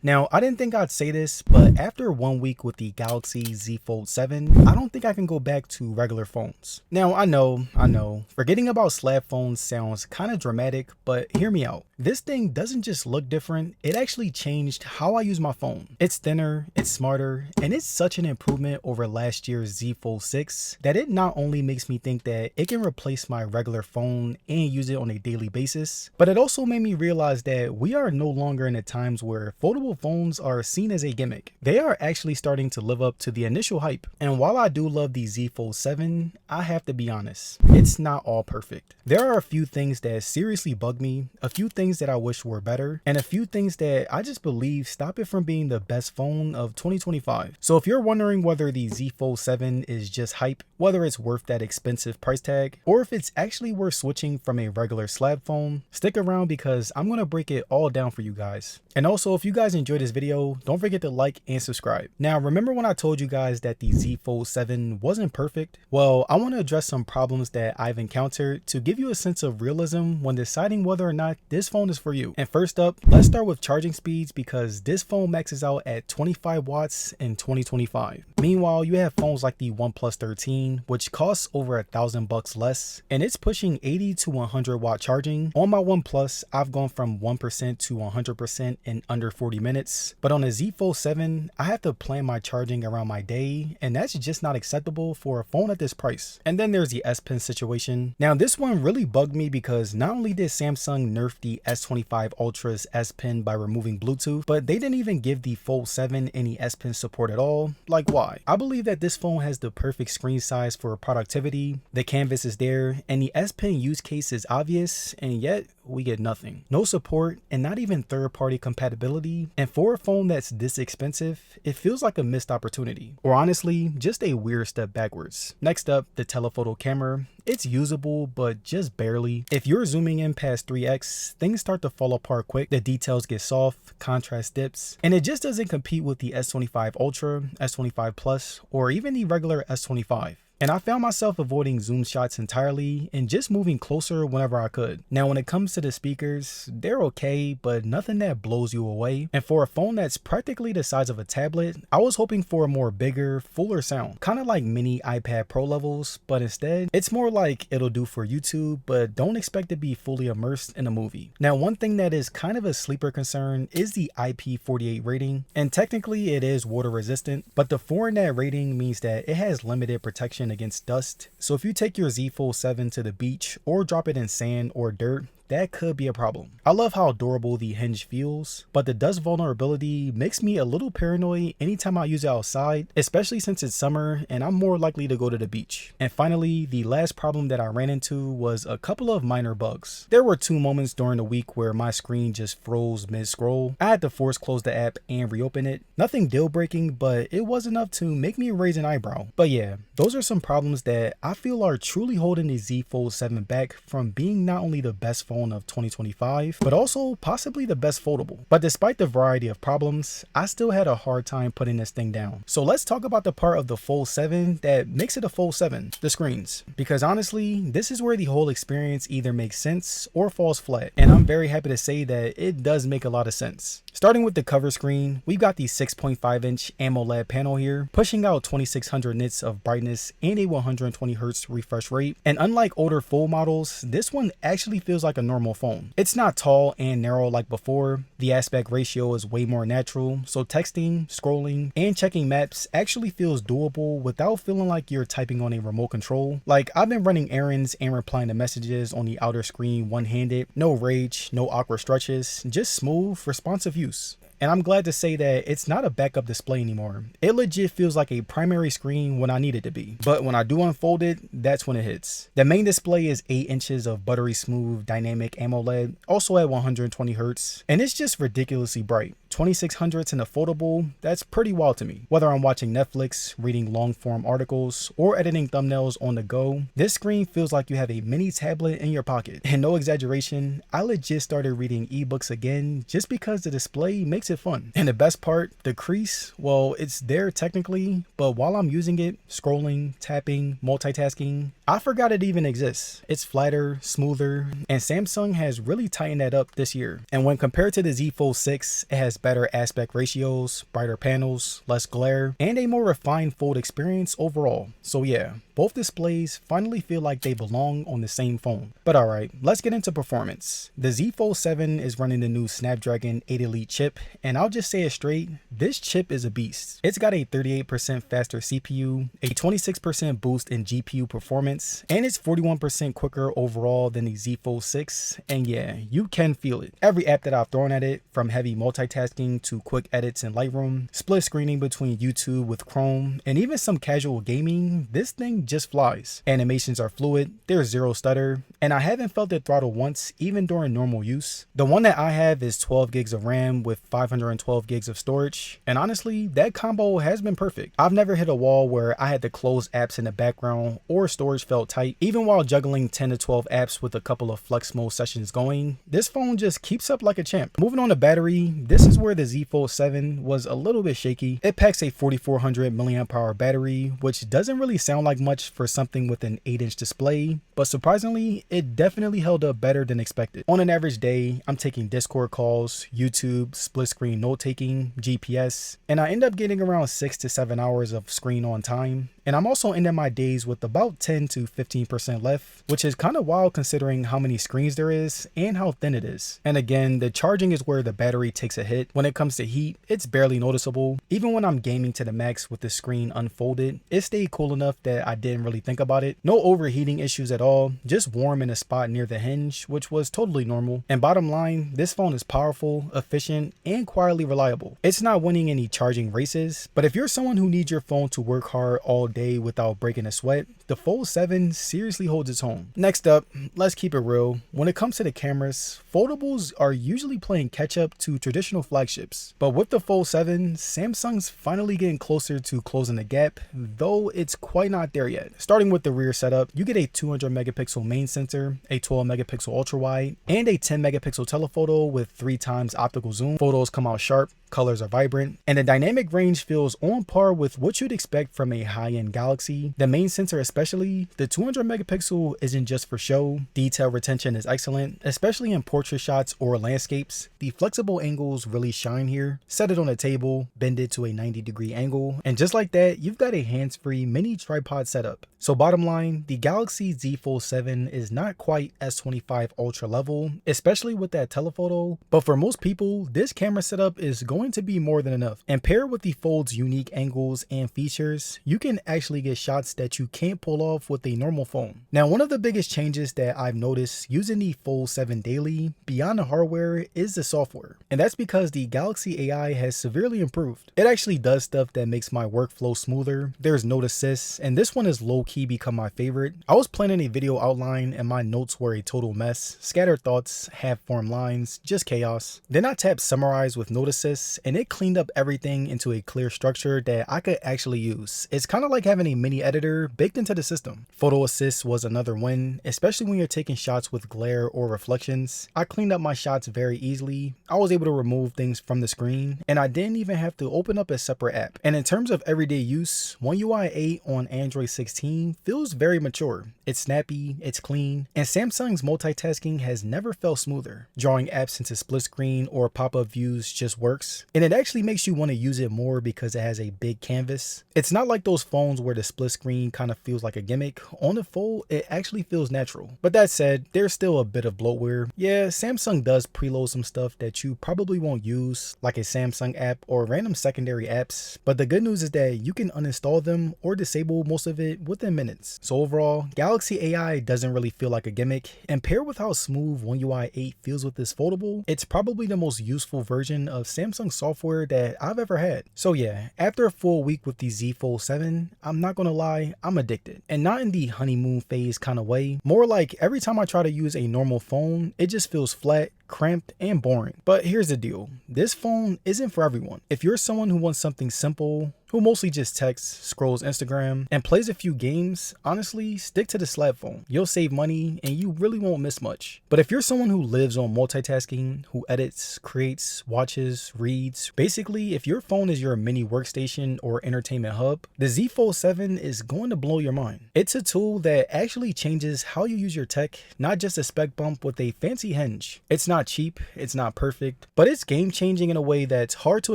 Now, I didn't think I'd say this, but after 1 week with the Galaxy Z Fold 7, I don't think I can go back to regular phones. Now, I know, forgetting about slab phones sounds kind of dramatic, but hear me out. This thing doesn't just look different, it actually changed how I use my phone. It's thinner, it's smarter, and it's such an improvement over last year's Z Fold 6 that it not only makes me think that it can replace my regular phone and use it on a daily basis, but it also made me realize that we are no longer in the times where foldable phones are seen as a gimmick. They are actually starting to live up to the initial hype. And while I do love the Z Fold 7, I have to be honest, it's not all perfect. There are a few things that seriously bug me, a few things that I wish were better, and a few things that I just believe stop it from being the best phone of 2025. So if you're wondering whether the Z Fold 7 is just hype, whether it's worth that expensive price tag, or if it's actually worth switching from a regular slab phone, stick around because I'm gonna break it all down for you guys. And also, if you guys enjoyed this video, don't forget to like and subscribe. Now, remember when I told you guys that the Z Fold 7 wasn't perfect? Well, I want to address some problems that I've encountered to give you a sense of realism when deciding whether or not this phone is for you. And first up, let's start with charging speeds because this phone maxes out at 25 watts in 2025. Meanwhile, you have phones like the OnePlus 13, which costs over $1,000 less, and it's pushing 80 to 100 watt charging. On my OnePlus, I've gone from 1% to 100% in under 40 minutes, but on a Z Fold 7, I have to plan my charging around my day, and that's just not acceptable for a phone at this price. And then there's the S Pen situation. Now this one really bugged me because not only did Samsung nerf the S25 Ultra's S Pen by removing Bluetooth, but they didn't even give the Fold 7 any S Pen support at all. Like, why? I believe that this phone has the perfect screen size for productivity, the canvas is there, and the S Pen use case is obvious, and yet we get nothing. No support and not even third-party compatibility. And for a phone that's this expensive, it feels like a missed opportunity. Or honestly, just a weird step backwards. Next up, the telephoto camera. It's usable, but just barely. If you're zooming in past 3x, things start to fall apart quick. The details get soft, contrast dips, and it just doesn't compete with the S25 Ultra, S25 Plus, or even the regular S25. And I found myself avoiding zoom shots entirely and just moving closer whenever I could. Now when it comes to the speakers, they're okay, but nothing that blows you away. And for a phone that's practically the size of a tablet, I was hoping for a more bigger, fuller sound. Kind of like mini iPad Pro levels, but instead, it's more like it'll do for YouTube, but don't expect to be fully immersed in a movie. Now one thing that is kind of a sleeper concern is the IP48 rating, and technically it is water resistant, but the 4 in that rating means that it has limited protection against dust. So if you take your Z Fold 7 to the beach or drop it in sand or dirt, that could be a problem. I love how durable the hinge feels, but the dust vulnerability makes me a little paranoid anytime I use it outside, especially since it's summer and I'm more likely to go to the beach. And finally, the last problem that I ran into was a couple of minor bugs. There were 2 moments during the week where my screen just froze mid-scroll. I had to force close the app and reopen it. Nothing deal breaking, but it was enough to make me raise an eyebrow. But yeah, those are some problems that I feel are truly holding the Z Fold 7 back from being not only the best phone of 2025, but also possibly the best foldable. But despite the variety of problems, I still had a hard time putting this thing down. So let's talk about the part of the Fold 7 that makes it a Fold 7, the screens. Because honestly, this is where the whole experience either makes sense or falls flat. And I'm very happy to say that it does make a lot of sense. Starting with the cover screen, we've got the 6.5-inch AMOLED panel here, pushing out 2600 nits of brightness and a 120 Hz refresh rate. And unlike older Fold models, this one actually feels like a normal phone. It's not tall and narrow like before. The aspect ratio is way more natural, so texting, scrolling, and checking maps actually feels doable without feeling like you're typing on a remote control. Like, I've been running errands and replying to messages on the outer screen one-handed. No rage, no awkward stretches, just smooth, responsive use. And I'm glad to say that it's not a backup display anymore. It legit feels like a primary screen when I need it to be. But when I do unfold it, that's when it hits. The main display is 8 inches of buttery smooth dynamic AMOLED, also at 120 Hz, and it's just ridiculously bright. 2600s in a foldable, that's pretty wild to me. Whether I'm watching Netflix, reading long form articles, or editing thumbnails on the go, this screen feels like you have a mini tablet in your pocket. And no exaggeration, I legit started reading ebooks again just because the display makes makes it fun. And the best part, the crease, well, it's there technically, but while I'm using it, scrolling, tapping, multitasking, I forgot it even exists. It's flatter, smoother, and Samsung has really tightened that up this year. And when compared to the Z Fold 6, it has better aspect ratios, brighter panels, less glare, and a more refined fold experience overall. So yeah, both displays finally feel like they belong on the same phone. But alright, let's get into performance. The Z Fold 7 is running the new Snapdragon 8 Elite chip, and I'll just say it straight, this chip is a beast. It's got a 38% faster CPU, a 26% boost in GPU performance, and it's 41% quicker overall than the Z Fold 6, and yeah, you can feel it. Every app that I've thrown at it, from heavy multitasking to quick edits in Lightroom, split screening between YouTube with Chrome, and even some casual gaming, this thing just flies. Animations are fluid, there's zero stutter, and I haven't felt it throttle once even during normal use. The one that I have is 12 gigs of RAM with 512 gigs of storage, and honestly, that combo has been perfect. I've never hit a wall where I had to close apps in the background or storage felt tight. Even while juggling 10 to 12 apps with a couple of flex mode sessions going, this phone just keeps up like a champ. Moving on to battery, this is where the Z Fold 7 was a little bit shaky. It packs a 4400 mAh battery, which doesn't really sound like much for something with an 8-inch display, but surprisingly, it definitely held up better than expected. On an average day, I'm taking Discord calls, YouTube, split screen note taking, GPS, and I end up getting around 6 to 7 hours of screen on time. And I'm also ending my days with about 10 to 15% left, which is kind of wild considering how many screens there is and how thin it is. And again, the charging is where the battery takes a hit. When it comes to heat, it's barely noticeable. Even when I'm gaming to the max with the screen unfolded, it stayed cool enough that I didn't really think about it. No overheating issues at all, just warm in a spot near the hinge, which was totally normal. And bottom line, this phone is powerful, efficient, and quietly reliable. It's not winning any charging races, but if you're someone who needs your phone to work hard all day without breaking a sweat, the Fold 7 seriously holds its own. Next up, let's keep it real. When it comes to the cameras, foldables are usually playing catch up to traditional flagships. But with the Fold 7, Samsung's finally getting closer to closing the gap, though it's quite not there yet. Starting with the rear setup, you get a 200 megapixel main sensor, a 12 megapixel ultra wide, and a 10 megapixel telephoto with 3 times optical zoom. Photos come out sharp, colors are vibrant, and the dynamic range feels on par with what you'd expect from a high-end Galaxy. The main sensor especially, the 200 megapixel isn't just for show. Detail retention is excellent, especially in portrait shots or landscapes. The flexible angles really shine here. Set it on a table, bend it to a 90-degree angle, and just like that, you've got a hands-free mini tripod setup. So bottom line, the Galaxy Z Fold 7 is not quite S25 Ultra level, especially with that telephoto, but for most people, this camera setup is going to be more than enough. And paired with the Fold's unique angles and features, you can actually get shots that you can't pull off with a normal phone. Now, one of the biggest changes that I've noticed using the Fold 7 daily, beyond the hardware, is the software. And that's because the Galaxy AI has severely improved. It actually does stuff that makes my workflow smoother. There's note assist, and this one is low-key become my favorite. I was planning a video outline and my notes were a total mess. Scattered thoughts, half-formed lines, just chaos. Then I tapped summarize with note assist, and it cleaned up everything into a clear structure that I could actually use. It's kind of like having a mini editor baked into the system. Photo assist was another win, especially when you're taking shots with glare or reflections. I cleaned up my shots very easily. I was able to remove things from the screen, and I didn't even have to open up a separate app. And in terms of everyday use, One UI 8 on Android 16 feels very mature. It's snappy, it's clean, and Samsung's multitasking has never felt smoother. Drawing apps into split screen or pop-up views just works, and it actually makes you want to use it more because it has a big canvas. It's not like those phones where the split screen kind of feels like a gimmick. On the Fold, it actually feels natural. But that said, there's still a bit of bloatware. Yeah, Samsung does preload some stuff that you probably won't use, like a Samsung app or random secondary apps, but the good news is that you can uninstall them or disable most of it within minutes. So overall, Galaxy AI doesn't really feel like a gimmick, and paired with how smooth One UI 8 feels with this foldable, it's probably the most useful version of Samsung software that I've ever had. So yeah, after a full week with the Z Fold 7, I'm not gonna lie, I'm addicted. And not in the honeymoon phase kind of way, more like every time I try to use a normal phone, it just feels flat, cramped, and boring. But here's the deal, this phone isn't for everyone. If you're someone who wants something simple, who mostly just texts, scrolls Instagram, and plays a few games, honestly, stick to the slab phone. You'll save money and you really won't miss much. But if you're someone who lives on multitasking, who edits, creates, watches, reads, basically if your phone is your mini workstation or entertainment hub, the Z Fold 7 is going to blow your mind. It's a tool that actually changes how you use your tech, not just a spec bump with a fancy hinge. It's not cheap, it's not perfect, but it's game changing in a way that's hard to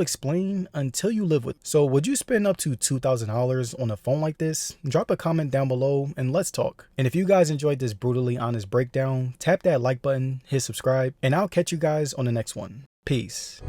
explain until you live with it. So would you spend up to $2,000 on a phone like this? Drop a comment down below and let's talk. And if you guys enjoyed this brutally honest breakdown, tap that like button, hit subscribe, and I'll catch you guys on the next one. Peace.